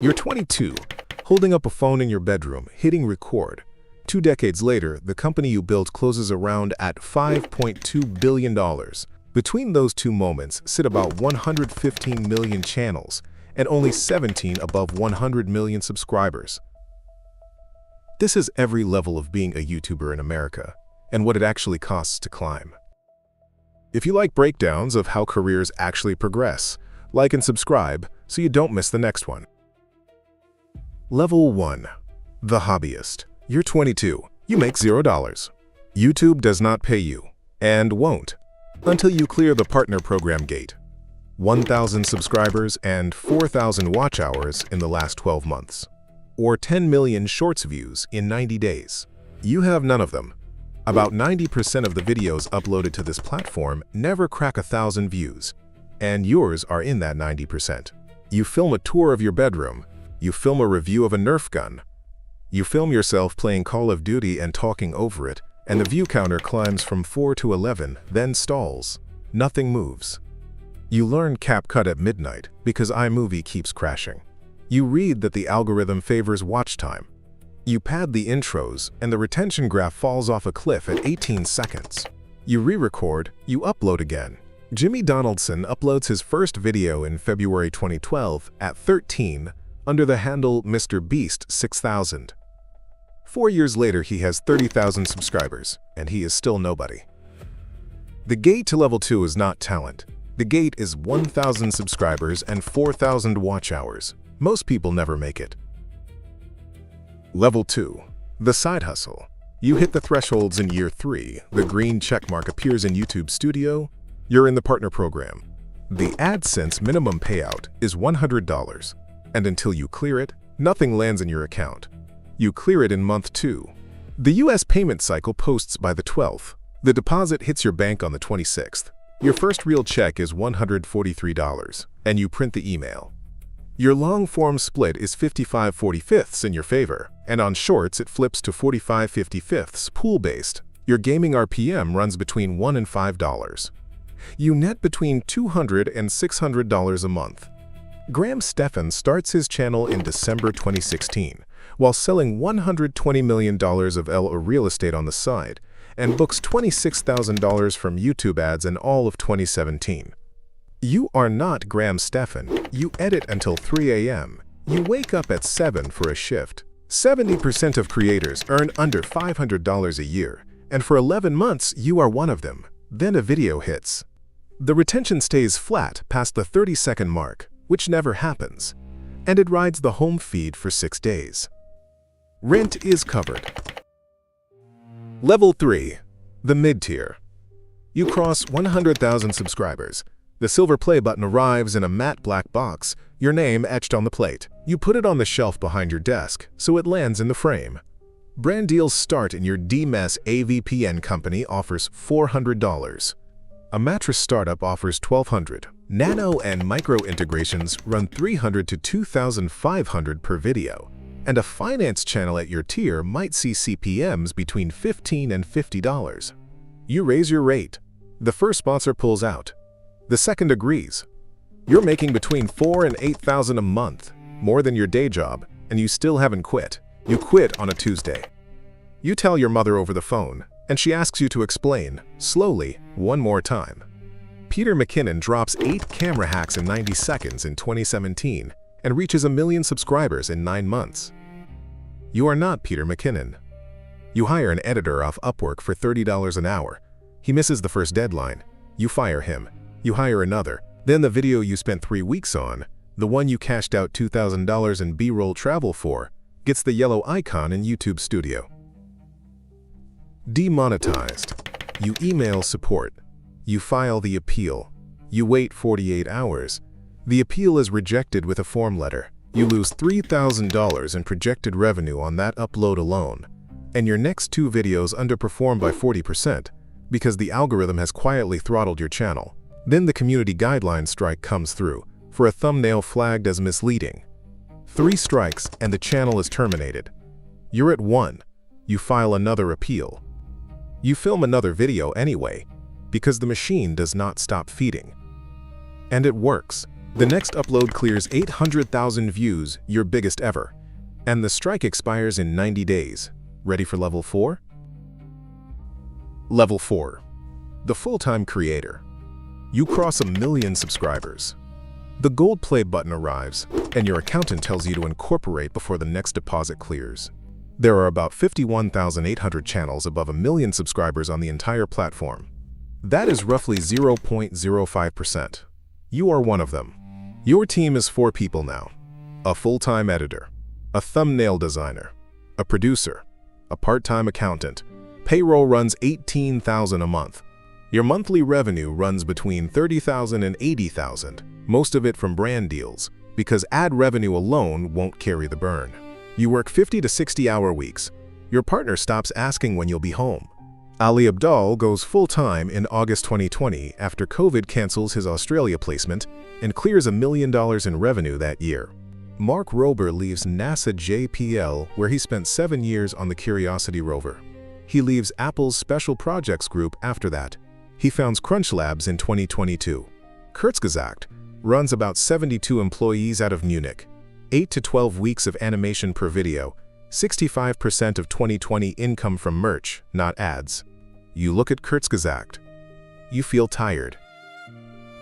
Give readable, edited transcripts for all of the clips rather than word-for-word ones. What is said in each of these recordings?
You're 22, holding up a phone in your bedroom, hitting record. 2 decades later, the company you built closes around at $5.2 billion. Between those two moments sit about 115 million channels and only 17 above 100 million subscribers. This is every level of being a YouTuber in America and what it actually costs to climb. If you like breakdowns of how careers actually progress, like and subscribe so you don't miss the next one. Level 1. The Hobbyist. You're 22. You make $0. YouTube does not pay you, and won't, until you clear the partner program gate. 1,000 subscribers and 4,000 watch hours in the last 12 months. Or 10 million shorts views in 90 days. You have none of them. About 90% of the videos uploaded to this platform never crack 1,000 views, and yours are in that 90%. You film a tour of your bedroom. You film a review of a Nerf gun. You film yourself playing Call of Duty and talking over it, and the view counter climbs from 4 to 11, then stalls. Nothing moves. You learn CapCut at midnight because iMovie keeps crashing. You read that the algorithm favors watch time. You pad the intros, and the retention graph falls off a cliff at 18 seconds. You re-record, you upload again. Jimmy Donaldson uploads his first video in February 2012 at 13 under the handle Mr. Beast 6000. 4 years later, he has 30,000 subscribers, and he is still nobody. The gate to level 2 is not talent. The gate is 1,000 subscribers and 4,000 watch hours. Most people never make it. Level 2. The Side Hustle. You hit the thresholds in year 3. The green checkmark appears in YouTube Studio. You're in the partner program. The AdSense minimum payout is $100. And until you clear it, nothing lands in your account. You clear it in month 2. The US payment cycle posts by the 12th. The deposit hits your bank on the 26th. Your first real check is $143, and you print the email. Your long-form split is 55/45 in your favor, and on shorts it flips to 45/55 pool-based. Your gaming RPM runs between $1 and $5. You net between $200 and $600 a month. Graham Stephan starts his channel in December 2016 while selling $120 million of Elle real estate on the side and books $26,000 from YouTube ads in all of 2017. You are not Graham Stephan. You edit until 3 a.m. You wake up at 7 for a shift. 70% of creators earn under $500 a year, and for 11 months you are one of them. Then a video hits. The retention stays flat past the 30-second mark, which never happens, and it rides the home feed for 6 days. Rent is covered. Level 3. The Mid-Tier. You cross 100,000 subscribers. The silver play button arrives in a matte black box, your name etched on the plate. You put it on the shelf behind your desk, so it lands in the frame. Brand deals start in your DMS AVPN company offers $400. A mattress startup offers $1,200. Nano and micro integrations run $300 to $2,500 per video, and a finance channel at your tier might see CPMs between $15 and $50. You raise your rate. The first sponsor pulls out. The second agrees. You're making between $4,000 and $8,000 a month, more than your day job, and you still haven't quit. You quit on a Tuesday. You tell your mother over the phone, and she asks you to explain, slowly, one more time. Peter McKinnon drops 8 camera hacks in 90 seconds in 2017 and reaches 1 million subscribers in 9 months. You are not Peter McKinnon. You hire an editor off Upwork for $30 an hour. He misses the first deadline. You fire him. You hire another. Then the video you spent 3 weeks on, the one you cashed out $2,000 in B-roll travel for, gets the yellow icon in YouTube Studio. Demonetized. You email support. You file the appeal. You wait 48 hours. The appeal is rejected with a form letter. You lose $3,000 in projected revenue on that upload alone. And your next 2 videos underperform by 40% because the algorithm has quietly throttled your channel. Then the community guidelines strike comes through for a thumbnail flagged as misleading. 3 strikes and the channel is terminated. You're at 1. You file another appeal. You film another video anyway, because the machine does not stop feeding. And it works. The next upload clears 800,000 views, your biggest ever. And the strike expires in 90 days. Ready for level 4? Level 4. The full-time creator. You cross 1 million subscribers. The gold play button arrives, and your accountant tells you to incorporate before the next deposit clears. There are about 51,800 channels above 1 million subscribers on the entire platform. That is roughly 0.05%. You are one of them. Your team is 4 people now. A full-time editor, a thumbnail designer, a producer, a part-time accountant. Payroll runs $18,000 a month. Your monthly revenue runs between $30,000 and $80,000, most of it from brand deals, because ad revenue alone won't carry the burn. You work 50 to 60-hour weeks. Your partner stops asking when you'll be home. Ali Abdaal goes full-time in August 2020 after COVID cancels his Australia placement and clears $1 million in revenue that year. Mark Rober leaves NASA JPL, where he spent 7 years on the Curiosity rover. He leaves Apple's Special Projects Group after that. He founds Crunch Labs in 2022. Kurzgesagt runs about 72 employees out of Munich. 8 to 12 weeks of animation per video. 65% of 2020 income from merch, not ads. You look at Kurzgesagt. You feel tired.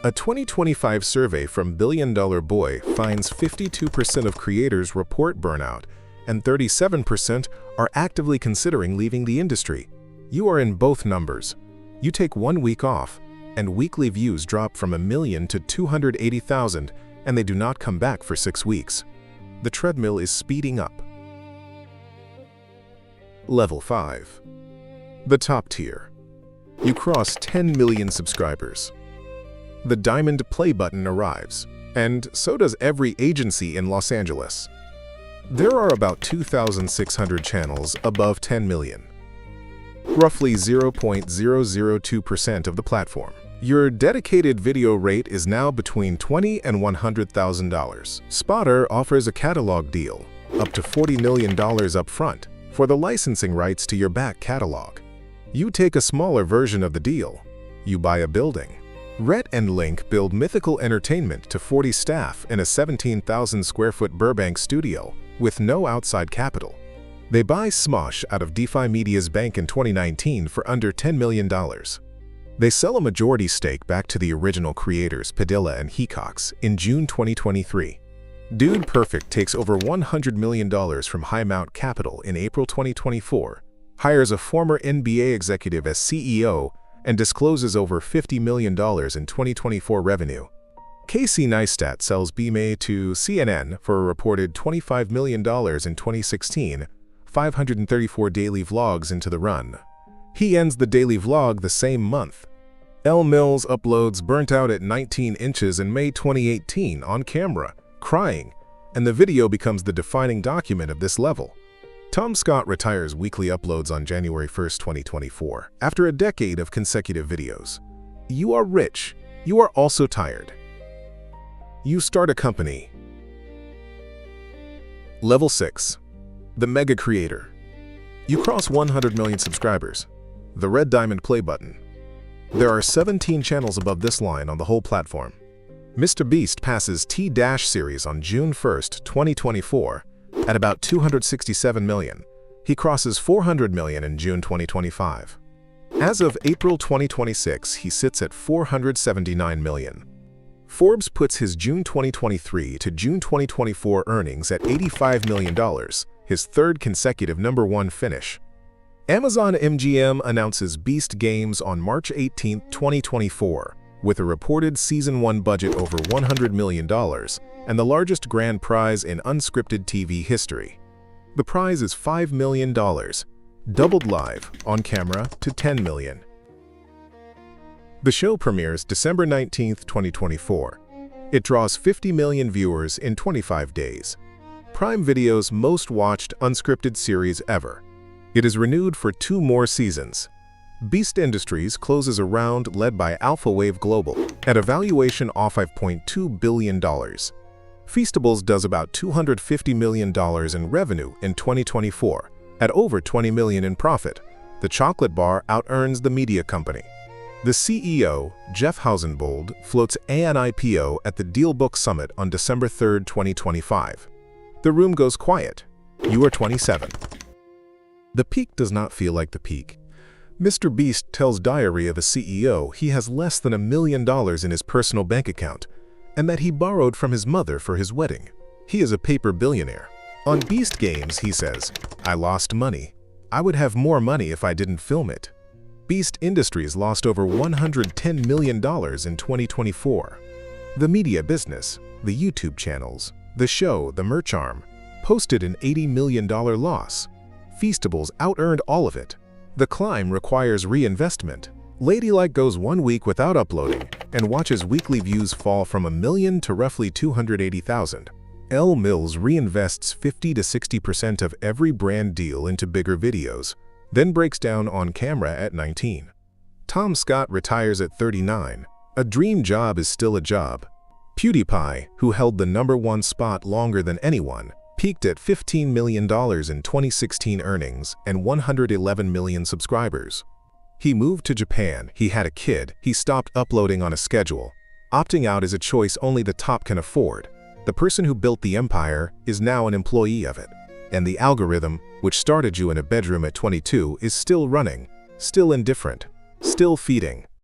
A 2025 survey from Billion Dollar Boy finds 52% of creators report burnout, and 37% are actively considering leaving the industry. You are in both numbers. You take 1 week off, and weekly views drop from 1 million to 280,000, and they do not come back for 6 weeks. The treadmill is speeding up. Level 5. The top tier. You cross 10 million subscribers. The diamond play button arrives, and so does every agency in Los Angeles. There are about 2,600 channels above 10 million. Roughly 0.002% of the platform. Your dedicated video rate is now between $20,000 and $100,000. Spotter offers a catalog deal, up to $40 million up front, for the licensing rights to your back catalog. You take a smaller version of the deal. You buy a building. Rhett and Link build mythical entertainment to 40 staff in a 17,000 square foot Burbank studio with no outside capital. They buy Smosh out of DeFi Media's bank in 2019 for under $10 million. They sell a majority stake back to the original creators Padilla and Hecox in June 2023. Dude Perfect takes over $100 million from High Mount Capital in April 2024, hires a former NBA executive as CEO, and discloses over $50 million in 2024 revenue. Casey Neistat sells Beme to CNN for a reported $25 million in 2016, 534 daily vlogs into the run. He ends the daily vlog the same month. Elle Mills uploads Burnt Out at 19 inches in May 2018 on camera, crying, and the video becomes the defining document of this level. Tom Scott retires weekly uploads on January 1, 2024, after a decade of consecutive videos. You are rich. You are also tired. You start a company. Level 6. The Mega Creator. You cross 100 million subscribers. The red diamond play button. There are 17 channels above this line on the whole platform. Mr. Beast passes T-series on June 1, 2024, at about 267 million. He crosses 400 million in June 2025. As of April 2026, he sits at 479 million. Forbes puts his June 2023 to June 2024 earnings at $85 million, his third consecutive #1 finish. Amazon MGM announces Beast Games on March 18, 2024, with a reported Season 1 budget over $100 million and the largest grand prize in unscripted TV history. The prize is $5 million, doubled live, on camera, to $10 million. The show premieres December 19, 2024. It draws 50 million viewers in 25 days. Prime Video's most watched unscripted series ever. It is renewed for 2 more seasons. Beast Industries closes a round led by Alpha Wave Global at a valuation of $5.2 billion. Feastables does about $250 million in revenue in 2024, at over $20 million in profit. The chocolate bar out-earns the media company. The CEO, Jeff Hausenbold, floats an IPO at the DealBook Summit on December 3, 2025. The room goes quiet. You are 27. The peak does not feel like the peak. Mr. Beast tells Diary of a CEO he has less than $1 million in his personal bank account, and that he borrowed from his mother for his wedding. He is a paper billionaire. On Beast Games, he says, "I lost money. I would have more money if I didn't film it." Beast Industries lost over $110 million in 2024. The media business, the YouTube channels, the show, the merch arm, posted an $80 million loss. Feastables out-earned all of it. The climb requires reinvestment. Ladylike goes 1 week without uploading and watches weekly views fall from 1 million to roughly 280,000. Elle Mills reinvests 50 to 60% of every brand deal into bigger videos, then breaks down on camera at 19. Tom Scott retires at 39. A dream job is still a job. PewDiePie, who held the #1 spot longer than anyone, peaked at $15 million in 2016 earnings and 111 million subscribers. He moved to Japan, he had a kid, he stopped uploading on a schedule. Opting out is a choice only the top can afford. The person who built the empire is now an employee of it. And the algorithm, which started you in a bedroom at 22, is still running, still indifferent, still feeding.